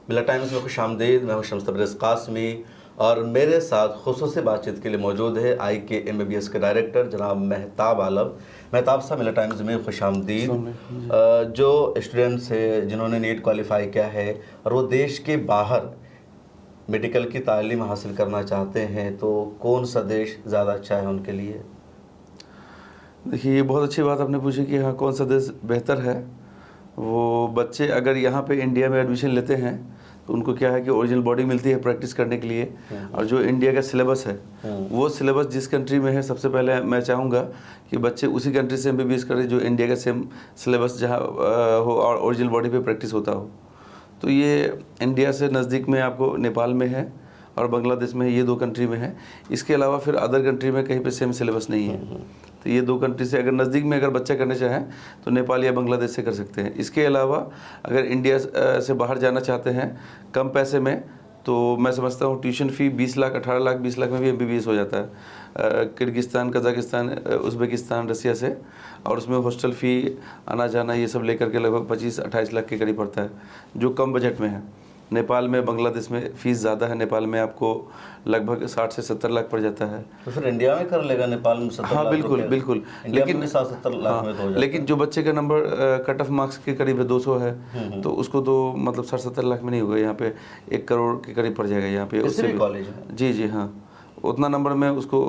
मिला टाइम्स में खुशामदीद। मैं हूं शम्स तबरेज़ कासमी और मेरे साथ खुसूसी बातचीत के लिए मौजूद है IK MBBS के डायरेक्टर जनाब मेहताब आलम। मेहताब साहब, मिला टाइम्स में खुशामदीद। जो स्टूडेंट्स है जिन्होंने नीट क्वालिफाई किया है और वो देश के बाहर मेडिकल की तालीम हासिल करना चाहते हैं, तो कौन सा देश ज़्यादा अच्छा है उनके लिए? देखिए, ये बहुत अच्छी बात आपने पूछी कि हाँ, कौन सा देश बेहतर है। वो बच्चे अगर यहाँ पे इंडिया में एडमिशन लेते हैं तो उनको क्या है कि ओरिजिनल बॉडी मिलती है प्रैक्टिस करने के लिए, और जो इंडिया का सिलेबस है वो सिलेबस जिस कंट्री में है, सबसे पहले मैं चाहूँगा कि बच्चे उसी कंट्री से MBBS करें जो इंडिया का सेम सिलेबस जहाँ हो और ओरिजिनल बॉडी पे प्रैक्टिस होता हो। तो ये इंडिया से नज़दीक में आपको नेपाल में है और बांग्लादेश में है, ये 2 कंट्री में है। इसके अलावा फिर अदर कंट्री में कहीं पे सेम सिलेबस नहीं है। तो ये 2 कंट्री से अगर नज़दीक में अगर बच्चा करना चाहें तो नेपाल या बांग्लादेश से कर सकते हैं। इसके अलावा अगर इंडिया से बाहर जाना चाहते हैं कम पैसे में, तो मैं समझता हूँ ट्यूशन फ़ी 20 लाख, 18 लाख, 20 लाख में भी MBBS हो जाता है। किर्गिस्तान, कज़ाकिस्तान, उज़्बेकिस्तान, रसिया से, और उसमें हॉस्टल फ़ी, आना जाना, ये सब लेकर के लगभग 25-28 लाख के करीब पड़ता है, जो कम बजट में है। नेपाल में, बांग्लादेश में फ़ीस ज़्यादा है। नेपाल में आपको लगभग 60 से 70 लाख पड़ जाता है। तो फिर इंडिया में कर लेगा नेपाल में 70 हाँ, लाख? बिल्कुल बिल्कुल। लेकिन 60-70 लाख में तो हो जाता लेकिन जो बच्चे का नंबर कट ऑफ मार्क्स के करीब है, 200 है, तो उसको तो मतलब 60-70 लाख में नहीं होगा। यहाँ पे 1 करोड़ के करीब पड़ जाएगा यहाँ पे। किसी भी कॉलेज में? जी जी हाँ, उतना नंबर में उसको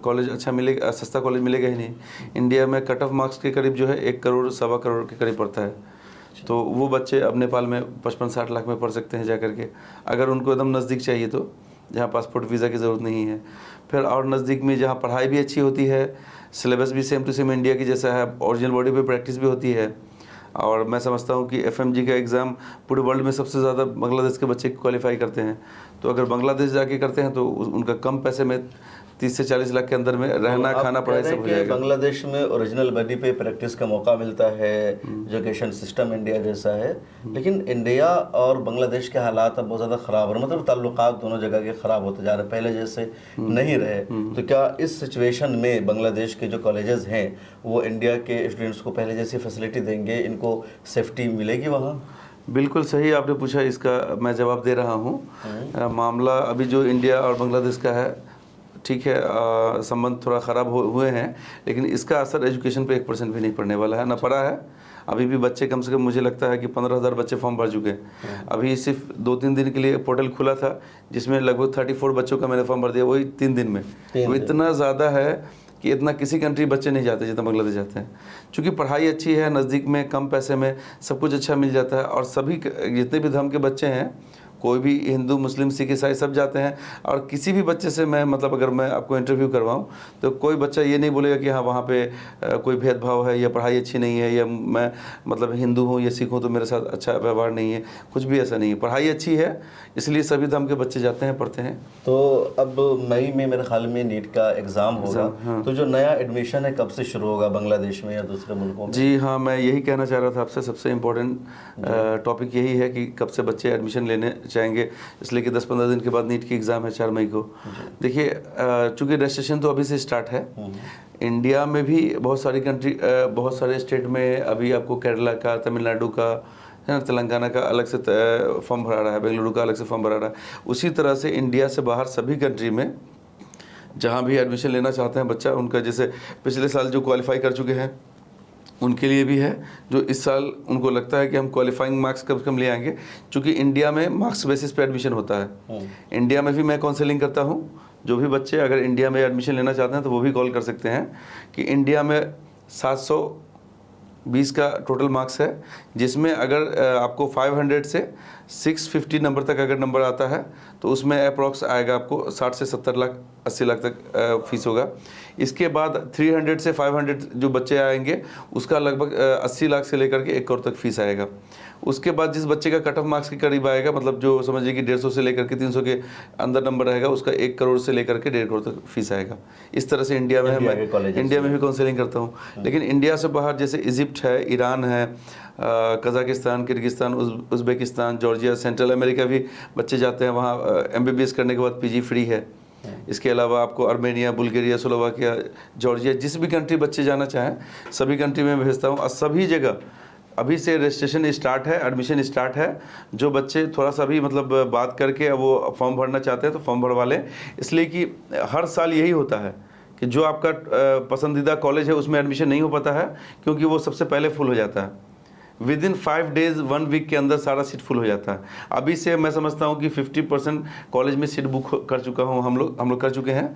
कॉलेज अच्छा मिलेगा, सस्ता कॉलेज मिलेगा ही नहीं। इंडिया में कट ऑफ मार्क्स के करीब जो है 1 करोड़, 1.25 करोड़ के करीब पड़ता है। तो वो बच्चे अब नेपाल में 55-60 लाख में पढ़ सकते हैं जाकर के, अगर उनको एकदम नज़दीक चाहिए तो, जहाँ पासपोर्ट वीज़ा की ज़रूरत नहीं है। फिर और नज़दीक में जहाँ पढ़ाई भी अच्छी होती है, सिलेबस भी सेम टू सेम इंडिया की जैसा है, ओरिजिनल बॉडी पे प्रैक्टिस भी होती है, और मैं समझता हूँ कि FMG का एग्ज़ाम पूरे वर्ल्ड में सबसे ज़्यादा बांग्लादेश के बच्चे क्वालिफाई करते हैं। तो अगर बांग्लादेश जाके करते हैं तो उनका कम पैसे में 30 से 40 लाख के अंदर में रहना, खाना, पढ़ाई सब हो जाएगा। बांग्लादेश में ओरिजिनल बॉडी पे प्रैक्टिस का मौका मिलता है, एजुकेशन सिस्टम इंडिया जैसा है, लेकिन इंडिया और बांग्लादेश के हालात अब बहुत ज़्यादा ख़राब हो रहे, मतलब ताल्लुकात दोनों जगह के ख़राब होते जा रहे, पहले जैसे नहीं रहे। तो क्या इस सिचुएशन में बांग्लादेश के जो कॉलेजेस हैं वो इंडिया के स्टूडेंट्स को पहले जैसी फैसिलिटी देंगे, इनको सेफ्टी मिलेगी वहाँ? बिल्कुल सही आपने पूछा, इसका मैं जवाब दे रहा हूँ। मामला अभी जो इंडिया और बांग्लादेश का है, ठीक है, संबंध थोड़ा ख़राब हुए हैं, लेकिन इसका असर एजुकेशन पे 1% भी नहीं पड़ने वाला है, ना पड़ा है। अभी भी बच्चे कम से कम, मुझे लगता है कि 15,000 बच्चे फॉर्म भर चुके हैं। अभी सिर्फ 2-3 दिन के लिए पोर्टल खुला था, जिसमें लगभग 34 बच्चों का मैंने फॉर्म भर दिया, वही 3 दिन में। वो इतना ज़्यादा है कि इतना किसी कंट्री बच्चे नहीं जाते जितना बांग्लादेश जाते हैं। चूँकि पढ़ाई अच्छी है, नज़दीक में, कम पैसे में सब कुछ अच्छा मिल जाता है, और सभी जितने भी धर्म के बच्चे हैं, कोई भी हिंदू, मुस्लिम, सिख, ईसाई सब जाते हैं। और किसी भी बच्चे से मैं, मतलब अगर मैं आपको इंटरव्यू करवाऊं तो कोई बच्चा ये नहीं बोलेगा कि हाँ वहाँ पे कोई भेदभाव है या पढ़ाई अच्छी नहीं है या मैं मतलब हिंदू हूँ या सिख हूँ तो मेरे साथ अच्छा व्यवहार नहीं है। कुछ भी ऐसा नहीं है, पढ़ाई अच्छी है, इसलिए सभी धर्म के बच्चे जाते हैं, पढ़ते हैं। तो अब मई में मेरे ख्याल में नीट का एग्ज़ाम होगा। हाँ। तो जो नया एडमिशन है कब से शुरू होगा, बांग्लादेश में या दूसरे मुल्कों में? जी हाँ, मैं यही कहना चाह रहा था आपसे। सबसे इम्पोर्टेंट टॉपिक यही है कि कब से बच्चे एडमिशन लेने चाहेंगे, इसलिए कि 10-15 दिन के बाद नीट की एग्ज़ाम है 4 मई को। देखिए, चूँकि रजिस्ट्रेशन तो अभी से स्टार्ट है। इंडिया में भी बहुत सारी कंट्री, बहुत सारे स्टेट में अभी आपको केरला का, तमिलनाडु का, है ना, तेलंगाना का अलग से फॉर्म भरा रहा है, बेंगलुरु का अलग से फॉर्म भरा रहा है। उसी तरह से इंडिया से बाहर सभी कंट्री में जहाँ भी एडमिशन लेना चाहते हैं बच्चा, उनका जैसे पिछले साल जो क्वालिफाई कर चुके हैं उनके लिए भी है, जो इस साल उनको लगता है कि हम क्वालिफाइंग मार्क्स कम से कम ले आएंगे। चूँकि इंडिया में मार्क्स बेसिस पे एडमिशन होता है। इंडिया में भी मैं काउंसलिंग करता हूँ, जो भी बच्चे अगर इंडिया में एडमिशन लेना चाहते हैं तो वो भी कॉल कर सकते हैं कि इंडिया में 720 का टोटल मार्क्स है, जिसमें अगर आपको 500 से 650 नंबर तक अगर नंबर आता है तो उसमें अप्रॉक्स आएगा आपको 60 से 70 लाख, 80 लाख तक फीस होगा। इसके बाद 300 से 500 जो बच्चे आएंगे उसका लगभग 80 लाख से लेकर के 1 करोड़ तक फीस आएगा। उसके बाद जिस बच्चे का कट ऑफ मार्क्स के करीब आएगा, मतलब जो समझिए कि 150 से लेकर के 300 के अंदर नंबर रहेगा, उसका 1 करोड़ से लेकर के 1.5 करोड़ तक फीस आएगा। इस तरह से इंडिया में मैं इंडिया में भी काउंसलिंग करता हूँ। लेकिन इंडिया से बाहर जैसे इजिप्ट है, ईरान है, Kazakhstan, Kyrgyzstan, Uzbekistan, Georgia, central America भी बच्चे जाते हैं। वहाँ MBBS करने के बाद PG फ्री है। इसके अलावा आपको अर्मेनिया, बुल्गारिया, स्लोवाकिया, जॉर्जिया, जिस भी कंट्री बच्चे जाना चाहें सभी कंट्री में भेजता हूँ। और सभी जगह अभी से रजिस्ट्रेशन स्टार्ट है, एडमिशन स्टार्ट है। जो बच्चे थोड़ा सा भी मतलब बात करके वो फॉर्म भरना चाहते हैं तो फॉर्म भरवा लें, इसलिए कि हर साल यही होता है कि जो आपका पसंदीदा कॉलेज है उसमें एडमिशन नहीं हो पाता है, क्योंकि वो सबसे पहले फुल हो जाता है। विद इन 5 डेज़ 1 वीक के अंदर सारा सीट फुल हो जाता है। अभी से मैं समझता हूँ कि 50% कॉलेज में सीट बुक कर चुका हूँ, हम लोग कर चुके हैं।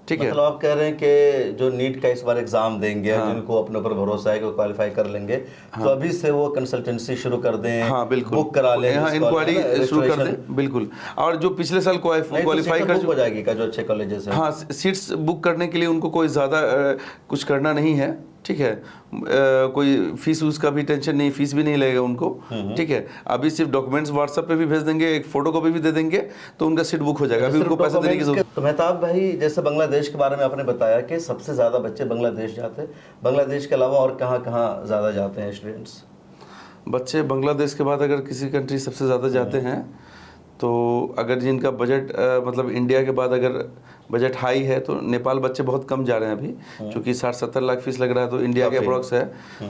ठीक है, मतलब आप कह रहे हैं कि जो नीट का इस बार एग्जाम देंगे, जिनको अपने ऊपर भरोसा है कि वो क्वालिफाई कर लेंगे, तो अभी से वो कंसल्टेंसी शुरू कर दें, हाँ बिल्कुल, बुक करा लें, हाँ इंक्वायरी शुरू कर दें, बिल्कुल। और जो पिछले साल क्वालिफाई कर हो जाएगी का जो अच्छे कॉलेजेस हैं, हाँ सीट्स बुक करने के लिए उनको कोई ज़्यादा कुछ करना नहीं है। ठीक है, कोई फीस उसका भी टेंशन नहीं, फीस भी नहीं लगेगा उनको। ठीक है, अभी सिर्फ डॉक्यूमेंट्स व्हाट्सएप पे भी भेज देंगे, एक फोटो कॉपी भी दे देंगे तो उनका सीट बुक हो जाएगा। अभी उनको पैसे देने की जरूरत। तो मेहताब भाई, जैसे बांग्लादेश के बारे में आपने बताया कि सबसे ज़्यादा बच्चे बांग्लादेश जाते हैं, बांग्लादेश के अलावा और कहाँ कहाँ ज़्यादा जाते हैं स्टूडेंट्स? बच्चे बांग्लादेश के बाद अगर किसी कंट्री सबसे ज़्यादा जाते हैं तो अगर जिनका बजट मतलब इंडिया के बाद अगर बजट हाई है तो नेपाल बच्चे बहुत कम जा रहे हैं अभी, क्योंकि 60-70 लाख फीस लग रहा है तो इंडिया के अप्रॉक्स है।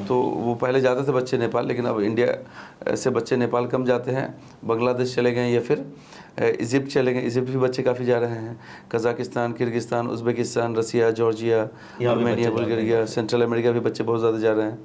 तो वो पहले जाते थे बच्चे नेपाल, लेकिन अब इंडिया से बच्चे नेपाल कम जाते हैं, बांग्लादेश चले गए या फिर इजिप्ट चले गए। इजिप्ट भी बच्चे काफ़ी जा रहे हैं, Kazakhstan, Kyrgyzstan, Uzbekistan, Russia, Georgia, Armenia, Bulgaria, central America भी बच्चे बहुत ज़्यादा जा रहे हैं।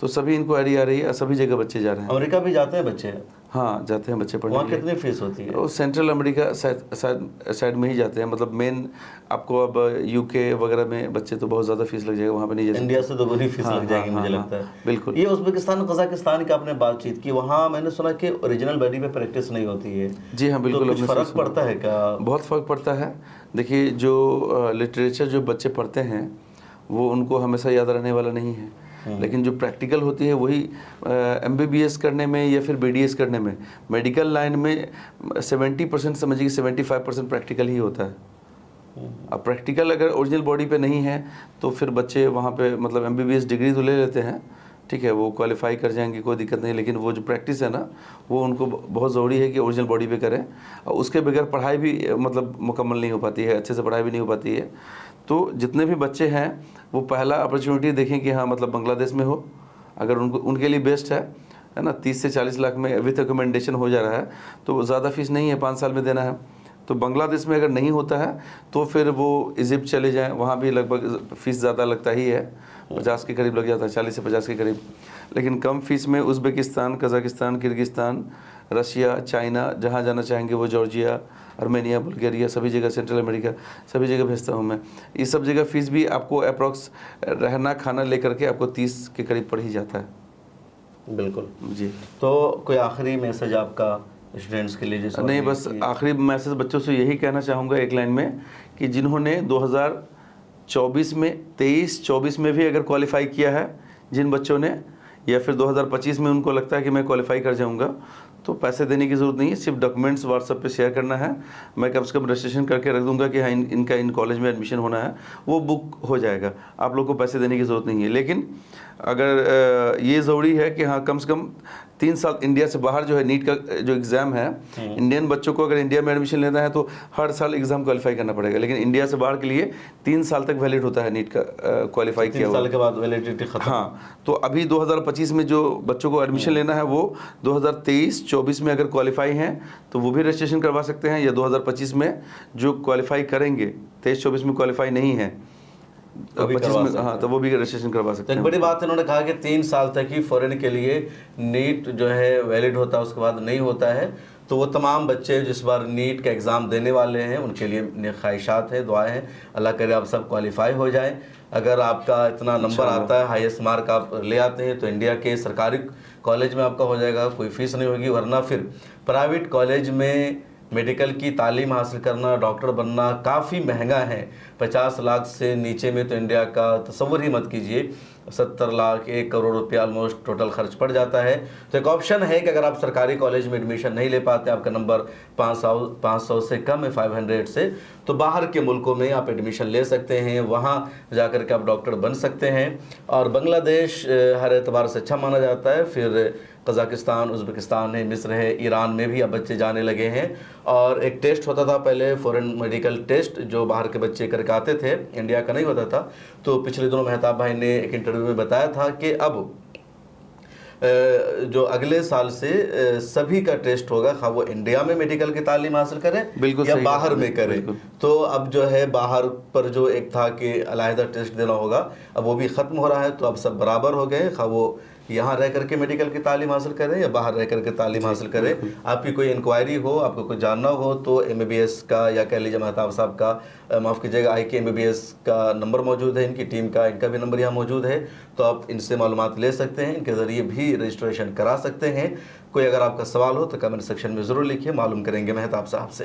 तो सभी इंक्वायरी आ रही है, सभी जगह बच्चे जा रहे हैं। अमेरिका भी जाते हैं बच्चे? हाँ जाते हैं बच्चे पढ़ने। वहाँ कितनी फीस होती है? वो सेंट्रल अमेरिका साइड में ही जाते हैं, मतलब मेन आपको अब यूके वगैरह में बच्चे तो बहुत ज़्यादा फीस लग जाएगा, वहाँ पे नहीं जा सकते। इंडिया से दोगुनी फीस लग जाएगी मुझे लगता है। बिल्कुल। ये उज़्बेकिस्तान, कजाकिस्तान की आपने बातचीत की, वहाँ मैंने सुना कि ओरिजिनल बॉडी पे प्रैक्टिस नहीं होती है। जी हाँ बिल्कुल। तो कुछ फ़र्क पड़ता है क्या? बहुत फ़र्क पड़ता है। देखिए जो लिटरेचर जो बच्चे पढ़ते हैं वो उनको हमेशा याद रहने वाला नहीं है, लेकिन जो प्रैक्टिकल होती है वही MBBS करने में या फिर BDS करने में, मेडिकल लाइन में 70% समझिए 75% प्रैक्टिकल ही होता है। अब प्रैक्टिकल अगर ओरिजिनल बॉडी पे नहीं है तो फिर बच्चे वहाँ पे मतलब MBBS डिग्री तो ले लेते हैं, ठीक है, वो क्वालिफाई कर जाएंगे, कोई दिक्कत नहीं, लेकिन वो जो प्रैक्टिस है ना वो उनको बहुत ज़रूरी है कि ओरिजिनल बॉडी पे करें, और उसके बगैर पढ़ाई भी मतलब मुकम्मल नहीं हो पाती है, अच्छे से पढ़ाई भी नहीं हो पाती है। तो जितने भी बच्चे हैं वो पहला अपॉर्चुनिटी देखें कि हाँ मतलब बांग्लादेश में हो, अगर उनके लिए बेस्ट है ना। 30 से 40 लाख में विथ रिकमेंडेशन हो जा रहा है, तो ज़्यादा फीस नहीं है, 5 साल में देना है। तो बांग्लादेश में अगर नहीं होता है तो फिर वो इजिप्ट चले जाएं, वहाँ भी लगभग फ़ीस ज़्यादा लगता ही है, 50 के करीब लग जाता है, 40 से 50 के करीब। लेकिन कम फीस में Uzbekistan, Kazakhstan, Kyrgyzstan, Russia, China, जहाँ जाना चाहेंगे वो, जॉर्जिया, आर्मेनिया, बुल्गारिया, सभी जगह, सेंट्रल अमेरिका, सभी जगह भेजता हूँ मैं। ये सब जगह फ़ीस भी आपको अप्रॉक्स रहना खाना लेकर के आपको 30 के करीब पड़ ही जाता है। बिल्कुल जी। तो कोई आखिरी मैसेज आपका स्टूडेंट्स के लिए? नहीं, बस आखिरी मैसेज बच्चों से यही कहना चाहूँगा एक लाइन में, कि जिन्होंने 2024 में 23-24 में भी अगर क्वालिफाई किया है, जिन बच्चों ने, या फिर 2025 में उनको लगता है कि मैं क्वालिफाई कर जाऊंगा, तो पैसे देने की ज़रूरत नहीं है, सिर्फ डॉक्यूमेंट्स व्हाट्सएप पे शेयर करना है। मैं कम से कम रजिस्ट्रेशन करके रख दूंगा कि हाँ इनका इन कॉलेज में एडमिशन होना है, वो बुक हो जाएगा, आप लोग को पैसे देने की ज़रूरत नहीं है। लेकिन अगर ये ज़रूरी है कि हाँ कम से कम 3 साल इंडिया से बाहर जो है नीट का जो एग्ज़ाम है, इंडियन बच्चों को अगर इंडिया में एडमिशन लेना है तो हर साल एग्ज़ाम क्वालिफाई करना पड़ेगा, लेकिन इंडिया से बाहर के लिए 3 साल तक वैलिड होता है नीट का क्वालिफाई किया हुआ। 3 साल के बाद वैलिडिटी खत्म। हाँ, तो अभी 2025 में जो बच्चों को एडमिशन लेना है वो 2023-24 में अगर क्वालिफाई हैं तो वो भी रजिस्ट्रेशन करवा सकते हैं, या 2025 में जो क्वालिफाई करेंगे, 23-24 में क्वालिफाई नहीं है 25 में, हाँ तो वो भी रजिस्ट्रेशन करवा सकते हैं। एक बड़ी बात है, उन्होंने कहा कि 3 साल तक ही फॉरेन के लिए नीट जो है वैलिड होता है, उसके बाद नहीं होता है। तो वो तमाम बच्चे जिस बार नीट का एग्ज़ाम देने वाले हैं उनके लिए नेक ख्वाहिशात हैं, दुआएं हैं, अल्लाह करे आप सब क्वालिफाई हो जाएं। अगर आपका इतना नंबर आता है, हाईएस्ट मार्क आप ले आते हैं, तो इंडिया के सरकारी कॉलेज में आपका हो जाएगा, कोई फ़ीस नहीं होगी। वरना फिर प्राइवेट कॉलेज में मेडिकल की तालीम हासिल करना, डॉक्टर बनना काफ़ी महंगा है। 50 लाख से नीचे में तो इंडिया का तसव्वुर ही मत कीजिए, 70 लाख 1 करोड़ रुपया ऑलमोस्ट टोटल खर्च पड़ जाता है। तो एक ऑप्शन है कि अगर आप सरकारी कॉलेज में एडमिशन नहीं ले पाते, आपका नंबर 500 से कम है, 500 से, तो बाहर के मुल्कों में आप एडमिशन ले सकते हैं, वहाँ जाकर के आप डॉक्टर बन सकते हैं। और बांग्लादेश हर एतबार से अच्छा माना जाता है, फिर कज़ाकिस्तान, उज़्बेकिस्तान है, मिस्र है, ईरान में भी अब बच्चे जाने लगे हैं। और एक टेस्ट होता था पहले, फॉरेन मेडिकल टेस्ट, जो बाहर के बच्चे करके आते थे, इंडिया का नहीं होता था। तो पिछले दिनों मेहताब भाई ने एक इंटरव्यू में बताया था कि अब जो अगले साल से सभी का टेस्ट होगा, खा वो इंडिया में मेडिकल की तालीम हासिल करें बिल्कुल या सही बाहर बात है, में करें। बिल्कुल। तो अब जो है बाहर पर जो एक था कि अलहदा टेस्ट देना होगा, अब वो भी ख़त्म हो रहा है। तो अब सब बराबर हो गए, खा वो यहाँ रह करके मेडिकल की तालीम हासिल करें या बाहर रह करके तालीम हासिल करें। आपकी कोई इंक्वायरी हो, आपको कुछ जानना हो, तो MBBS का या कह लीजिए मेहताब साहब का, माफ़ कीजिएगा, IK MBBS का नंबर मौजूद है, इनकी टीम का, इनका भी नंबर यहाँ मौजूद है। तो आप इनसे मालूमात ले सकते हैं, इनके ज़रिए भी रजिस्ट्रेशन करा सकते हैं। कोई अगर आपका सवाल हो तो कमेंट सेक्शन में ज़रूर लिखिए, मालूम करेंगे मेहताब साहब से।